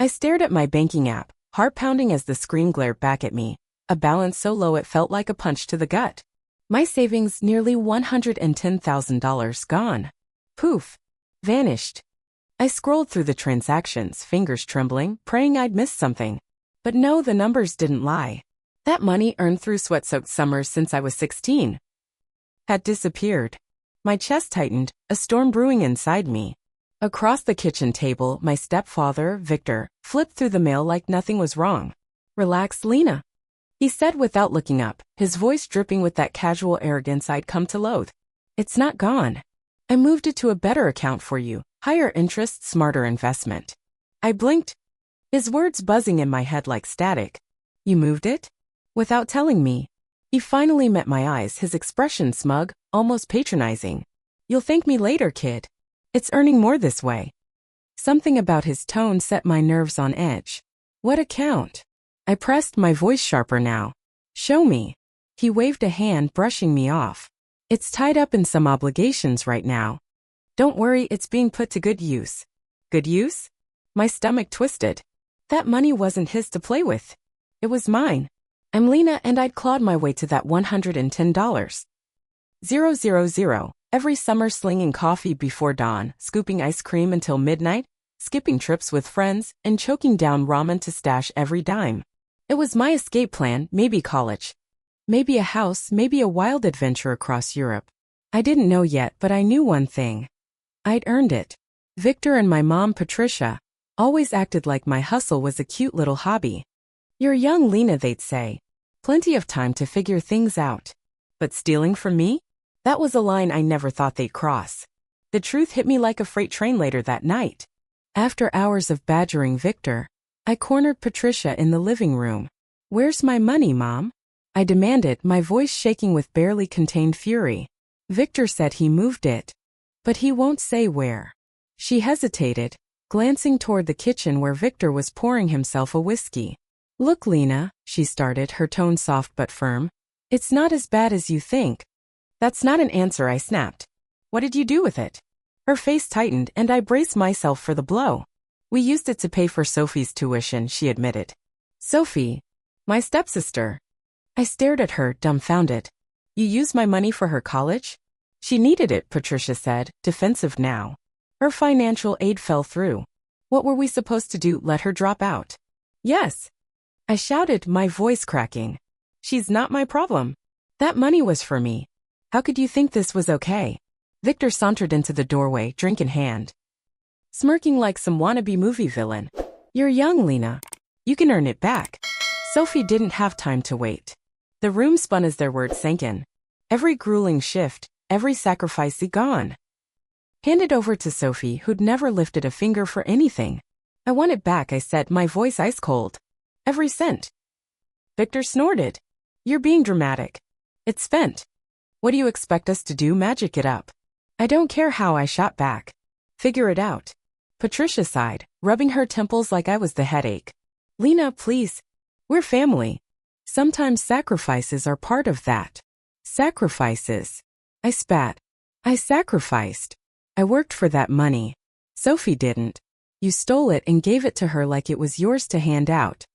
I stared at my banking app, heart pounding as the screen glared back at me, a balance so low it felt like a punch to the gut. My savings nearly $110,000 gone. Poof. Vanished. I scrolled through the transactions, fingers trembling, praying I'd missed something. But no, the numbers didn't lie. That money earned through sweat-soaked summers since I was 16 had disappeared. My chest tightened, a storm brewing inside me. Across the kitchen table, my stepfather, Victor, flipped through the mail like nothing was wrong. "Relax, Lena," he said without looking up, his voice dripping with that casual arrogance I'd come to loathe. "It's not gone. I moved it to a better account for you, higher interest, smarter investment." I blinked, his words buzzing in my head like static. "You moved it?" Without telling me. He finally met my eyes, his expression smug, almost patronizing. "You'll thank me later, kid. It's earning more this way." Something about his tone set my nerves on edge. "What account?" I pressed, my voice sharper now. "Show me." He waved a hand, brushing me off. "It's tied up in some obligations right now. Don't worry, it's being put to good use." Good use? My stomach twisted. That money wasn't his to play with. It was mine. I'm Lena, and I'd clawed my way to that $110. 000, every summer slinging coffee before dawn, scooping ice cream until midnight, skipping trips with friends, and choking down ramen to stash every dime. It was my escape plan, maybe college. Maybe a house, maybe a wild adventure across Europe. I didn't know yet, but I knew one thing. I'd earned it. Victor and my mom, Patricia, always acted like my hustle was a cute little hobby. "You're young, Lena," they'd say. "Plenty of time to figure things out." But stealing from me? That was a line I never thought they'd cross. The truth hit me like a freight train later that night. After hours of badgering Victor, I cornered Patricia in the living room. "Where's my money, Mom?" I demanded, my voice shaking with barely contained fury. "Victor said he moved it. But he won't say where." She hesitated, glancing toward the kitchen where Victor was pouring himself a whiskey. "Look, Lena," she started, her tone soft but firm. "It's not as bad as you think." "That's not an answer," I snapped. "What did you do with it?" Her face tightened, and I braced myself for the blow. "We used it to pay for Sophie's tuition," she admitted. "Sophie? My stepsister." I stared at her, dumbfounded. "You used my money for her college?" "She needed it," Patricia said, defensive now. Her financial aid fell through. What were we supposed to do, let her drop out? "Yes," I shouted, my voice cracking. "She's not my problem. That money was for me. How could you think this was okay?" Victor sauntered into the doorway, drink in hand, smirking like some wannabe movie villain. "You're young, Lena. You can earn it back." Sophie didn't have time to wait. The room spun as their words sank in. Every grueling shift, every sacrifice gone. "Hand it over to Sophie, who'd never lifted a finger for anything." "I want it back," I said, my voice ice cold. "Every cent." Victor snorted. "You're being dramatic. It's spent. What do you expect us to do, magic it up?" "I don't care how," I shot back. "Figure it out." Patricia sighed, rubbing her temples like I was the headache. "Lena, please. We're family. Sometimes sacrifices are part of that." "Sacrifices?" I spat. "I sacrificed. I worked for that money. Sophie didn't. You stole it and gave it to her like it was yours to hand out."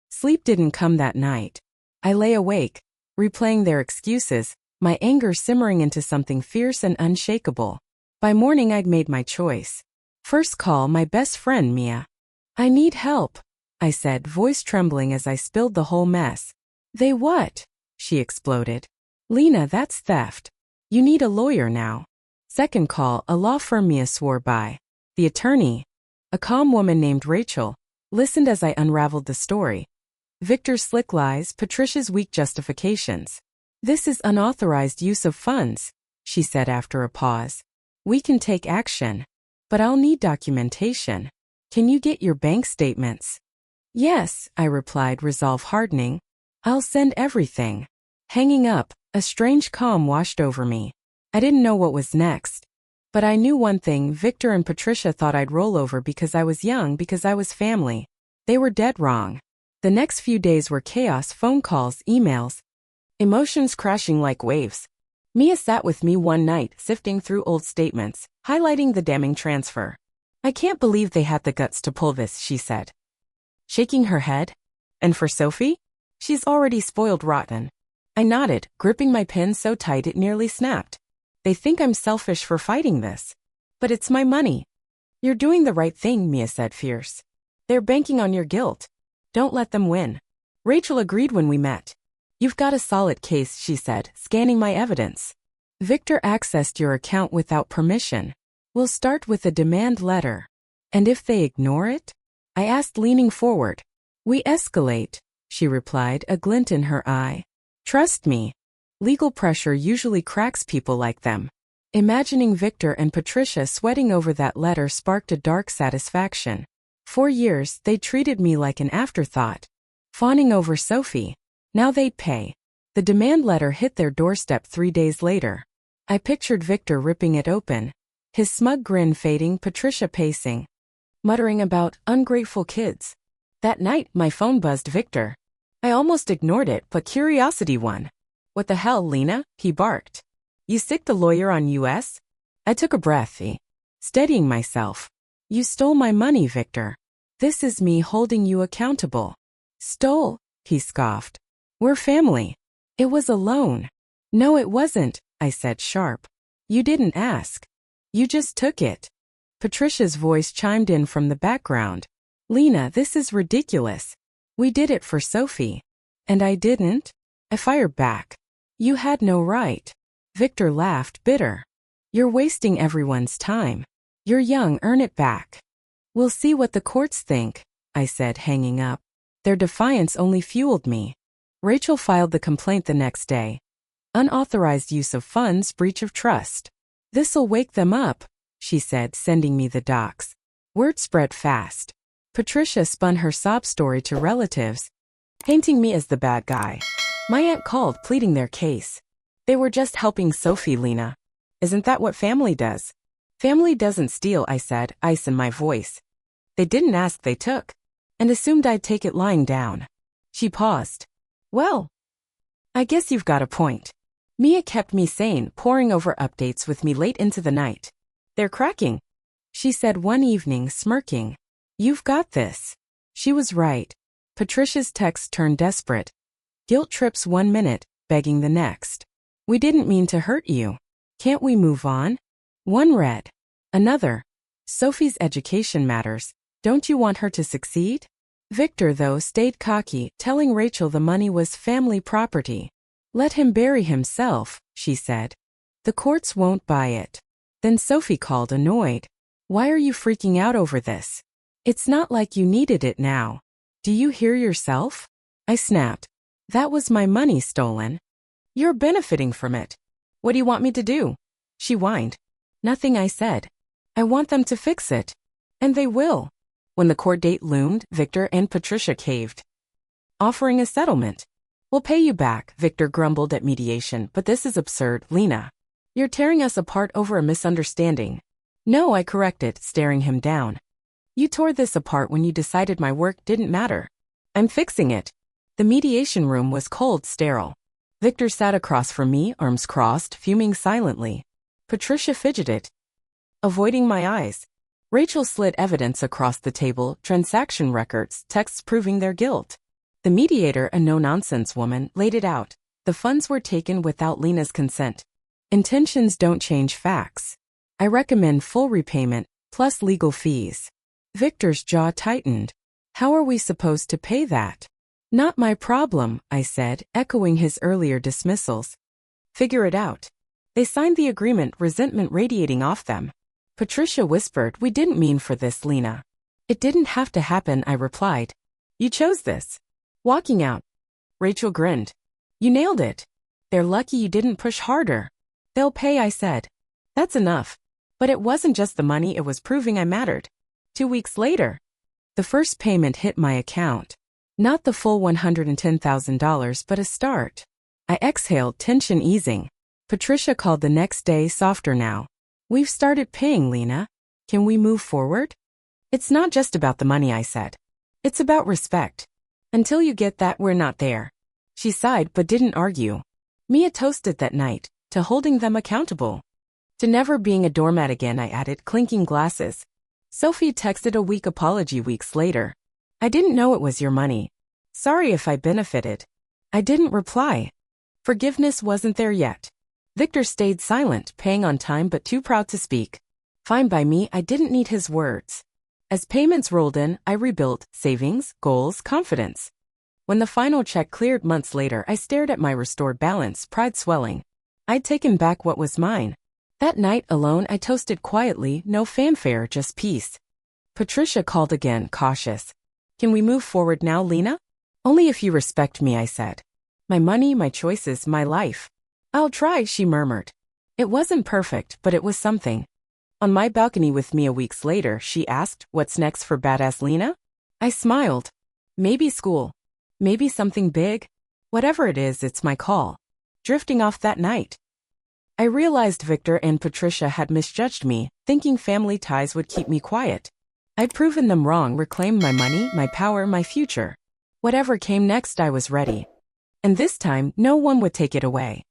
Sleep didn't come that night. I lay awake, replaying their excuses, my anger simmering into something fierce and unshakable. By morning I'd made my choice. First call my best friend, Mia. "I need help," I said, voice trembling as I spilled the whole mess. "They what?" she exploded. "Lena, that's theft. You need a lawyer now." Second call, a law firm Mia swore by. The attorney, a calm woman named Rachel, listened as I unraveled the story. Victor's slick lies, Patricia's weak justifications. "This is unauthorized use of funds," she said after a pause. "We can take action, but I'll need documentation. Can you get your bank statements?" "Yes," I replied, resolve hardening. "I'll send everything." Hanging up, a strange calm washed over me. I didn't know what was next. But I knew one thing: Victor and Patricia thought I'd roll over because I was young, because I was family. They were dead wrong. The next few days were chaos, phone calls, emails, emotions crashing like waves. Mia sat with me one night, sifting through old statements, highlighting the damning transfer. "I can't believe they had the guts to pull this," she said. shaking her head. And for Sophie? She's already spoiled rotten. I nodded, gripping my pen so tight it nearly snapped. They think I'm selfish for fighting this. But it's my money. You're doing the right thing, Mia said, fierce. They're banking on your guilt. Don't let them win. Rachel agreed when we met. You've got a solid case, she said, scanning my evidence. Victor accessed your account without permission. We'll start with a demand letter. And if they ignore it? I asked, leaning forward. We escalate, she replied, a glint in her eye. Trust me. Legal pressure usually cracks people like them. Imagining Victor and Patricia sweating over that letter sparked a dark satisfaction. 4 years, they treated me like an afterthought. Fawning over Sophie. Now they'd pay. The demand letter hit their doorstep 3 days later. I pictured Victor ripping it open. His smug grin fading, Patricia pacing. Muttering about ungrateful kids. That night, my phone buzzed Victor. I almost ignored it, but curiosity won. What the hell, Lena? He barked. You sicked the lawyer on US? I took a breath, steadying myself. You stole my money, Victor. This is me holding you accountable. Stole? He scoffed. We're family. It was a loan. No, it wasn't, I said, sharp. You didn't ask. You just took it. Patricia's voice chimed in from the background. Lena, this is ridiculous. We did it for Sophie. And I didn't? I fired back. You had no right. Victor laughed, bitter. You're wasting everyone's time. You're young, earn it back. We'll see what the courts think, I said, hanging up. Their defiance only fueled me. Rachel filed the complaint the next day. Unauthorized use of funds, breach of trust. This'll wake them up, she said, sending me the docs. Word spread fast. Patricia spun her sob story to relatives, painting me as the bad guy. My aunt called, pleading their case. They were just helping Sophie, Lena. Isn't that what family does? Family doesn't steal, I said, ice in my voice. They didn't ask, they took. And assumed I'd take it lying down. She paused. Well, I guess you've got a point. Mia kept me sane, poring over updates with me late into the night. They're cracking, she said one evening, smirking. You've got this. She was right. Patricia's text turned desperate. Guilt trips 1 minute, begging the next. We didn't mean to hurt you. Can't we move on? One read. Another. Sophie's education matters. Don't you want her to succeed? Victor, though, stayed cocky, telling Rachel the money was family property. Let him bury himself, she said. The courts won't buy it. Then Sophie called, annoyed. Why are you freaking out over this? It's not like you needed it now. Do you hear yourself? I snapped. That was my money stolen. You're benefiting from it. What do you want me to do? She whined. Nothing, I said. I want them to fix it. And they will. When the court date loomed, Victor and Patricia caved, offering a settlement. We'll pay you back, Victor grumbled at mediation, but this is absurd, Lena. You're tearing us apart over a misunderstanding. No, I corrected, staring him down. You tore this apart when you decided my work didn't matter. I'm fixing it. The mediation room was cold, sterile. Victor sat across from me, arms crossed, fuming silently. Patricia fidgeted, avoiding my eyes. Rachel slid evidence across the table, transaction records, texts proving their guilt. The mediator, a no-nonsense woman, laid it out. The funds were taken without Lena's consent. Intentions don't change facts. I recommend full repayment, plus legal fees. Victor's jaw tightened. How are we supposed to pay that? Not my problem, I said, echoing his earlier dismissals. Figure it out. They signed the agreement, resentment radiating off them. Patricia whispered, we didn't mean for this, Lena. It didn't have to happen, I replied. You chose this. Walking out. Rachel grinned. You nailed it. They're lucky you didn't push harder. They'll pay, I said. That's enough. But it wasn't just the money, it was proving I mattered. 2 weeks later, the first payment hit my account. Not the full $110,000, but a start. I exhaled, tension easing. Patricia called the next day, softer now. We've started paying, Lena. Can we move forward? It's not just about the money, I said. It's about respect. Until you get that, we're not there. She sighed but didn't argue. Mia toasted that night, to holding them accountable. To never being a doormat again, I added, clinking glasses. Sophie texted a weak apology weeks later. I didn't know it was your money. Sorry if I benefited. I didn't reply. Forgiveness wasn't there yet. Victor stayed silent, paying on time but too proud to speak. Fine by me, I didn't need his words. As payments rolled in, I rebuilt savings, goals, confidence. When the final check cleared months later, I stared at my restored balance, pride swelling. I'd taken back what was mine. That night, alone, I toasted quietly, no fanfare, just peace. Patricia called again, cautious. Can we move forward now, Lena? Only if you respect me, I said. My money, my choices, my life. I'll try, she murmured. It wasn't perfect, but it was something. On my balcony with Mia weeks later, she asked, what's next for badass Lena? I smiled. Maybe school. Maybe something big. Whatever it is, it's my call. Drifting off that night. I realized Victor and Patricia had misjudged me, thinking family ties would keep me quiet. I'd proven them wrong, reclaimed my money, my power, my future. Whatever came next, I was ready. And this time, no one would take it away.